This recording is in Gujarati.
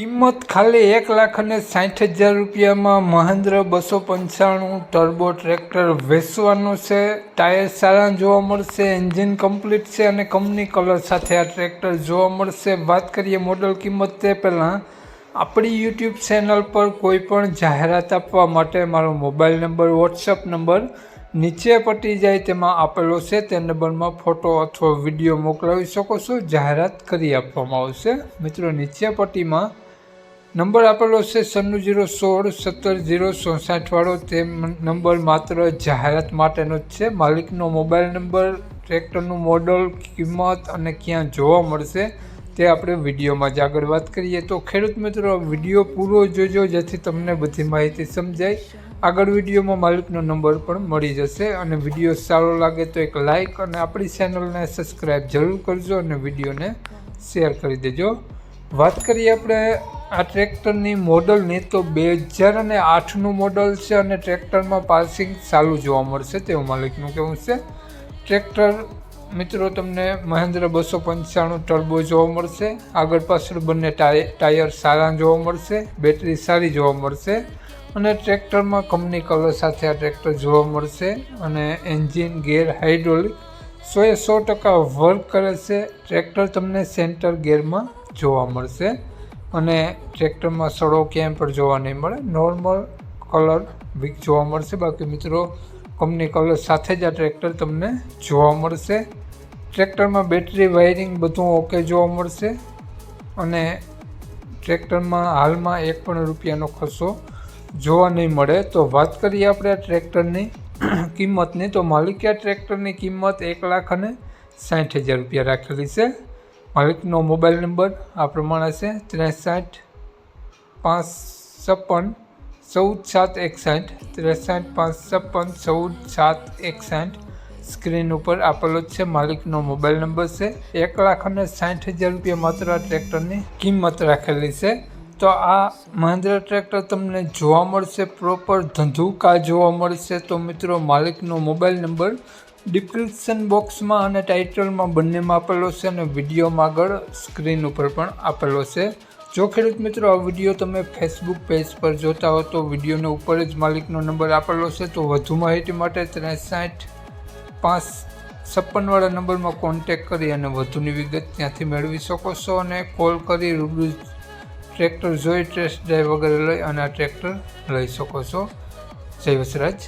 કિંમત ખાલી 1,60,000 રૂપિયામાં મહેન્દ્ર 295 ટર્બો ટ્રેક્ટર વેચવાનું છે। ટાયર સારા જોવા મળશે, એન્જિન કમ્પ્લીટ છે અને કંપની કલર સાથે આ ટ્રેક્ટર જોવા મળશે। વાત કરીએ મોડલ કિંમત તે પહેલાં આપણી યુટ્યુબ ચેનલ પર કોઈ પણ જાહેરાત આપવા માટે મારો મોબાઈલ નંબર, વોટ્સઅપ નંબર નીચે પટી જાય તેમાં આપેલો છે। તે નંબરમાં ફોટો અથવા વિડીયો મોકલાવી શકો છો, જાહેરાત કરી આપવામાં આવશે। મિત્રો, નીચે પટ્ટીમાં નંબર આપેલો છે 960116 17064 વાળો। તે નંબર માત્ર જાહેરાત માટેનો જ છે। માલિકનો મોબાઈલ નંબર, ટ્રેક્ટરનું મોડલ, કિંમત અને ક્યાં જોવા મળશે તે આપણે વિડીયોમાં જ આગળ વાત કરીએ। તો ખેડૂત મિત્રો, વિડીયો પૂરો જોજો જેથી તમને બધી માહિતી સમજાય। આગળ વિડીયોમાં માલિકનો નંબર પણ મળી જશે। અને વિડીયો સારો લાગે તો એક લાઇક અને આપણી ચેનલને સબસ્ક્રાઈબ જરૂર કરજો અને વિડીયોને શેર કરી દેજો। વાત કરીએ આપણે આ ટ્રેક્ટરની મોડલની તો 2008નું મોડલ છે અને ટ્રેક્ટરમાં પાર્સિંગ ચાલુ જોવા મળશે તેવું માલિકનું કહેવું છે। ટ્રેક્ટર મિત્રો તમને મહેન્દ્ર 295 ટર્બો જોવા મળશે। આગળ પાછળ બંને ટાયર સારા જોવા મળશે, બેટરી સારી જોવા મળશે અને ટ્રેક્ટરમાં કંપની કલર સાથે આ ટ્રેક્ટર જોવા મળશે અને એન્જિન, ગેર, હાઇડ્રોલિક 100% વર્ક કરે છે। ટ્રેક્ટર તમને સેન્ટર ગેરમાં જોવા મળશે અને ટ્રેક્ટરમાં સડો ક્યાંય પણ જોવા નહીં મળે, નોર્મલ કલર વીક જોવા મળશે। બાકી મિત્રો, કંપની કલર સાથે જ આ ટ્રેક્ટર તમને જોવા મળશે। ટ્રેક્ટરમાં બેટરી, વાયરિંગ બધું ઓકે જોવા મળશે અને ટ્રેક્ટરમાં હાલમાં એક પણ રૂપિયાનો ખર્ચો જોવા નહીં મળે। તો વાત કરીએ આપણે આ ટ્રેક્ટરની કિંમતની તો માલિકે આ ટ્રેક્ટરની કિંમત 1,60,000 રૂપિયા રાખેલી છે। માલિકનો મોબાઈલ નંબર આ પ્રમાણે છે 63 556 14 761 63 556 14 761 સ્ક્રીન ઉપર આપેલો જ છે। માલિકનો મોબાઈલ નંબર છે। 1,60,000 રૂપિયા માત્ર આ ટ્રેક્ટરની કિંમત રાખેલી છે। તો આ મહેન્દ્ર ટ્રેક્ટર તમને જોવા મળશે પ્રોપર ધંધુકા જોવા મળશે। તો મિત્રો, માલિકનો મોબાઈલ નંબર ડિસ્ક્રિપ્શન બોક્સમાં અને ટાઇટલમાં બંનેમાં આપેલો છે અને વિડીયોમાં આગળ સ્ક્રીન ઉપર પણ આપેલો છે। જો ખેડૂત મિત્રો, આ વિડીયો તમે ફેસબુક પેજ પર જોતા હો તો વિડીયોના ઉપર જ માલિકનો નંબર આપેલો છે। તો વધુ માહિતી માટે 63 556 વાળા નંબરમાં કોન્ટેક કરી અને વધુની વિગત ત્યાંથી મેળવી શકો છો અને કોલ કરી રૂબરૂ ટ્રેક્ટર જોઈ, ટેસ્ટ ડ્રાઈવ વગેરે લઈ અને આ ટ્રેક્ટર લઈ શકો છો। જય વસરાજ।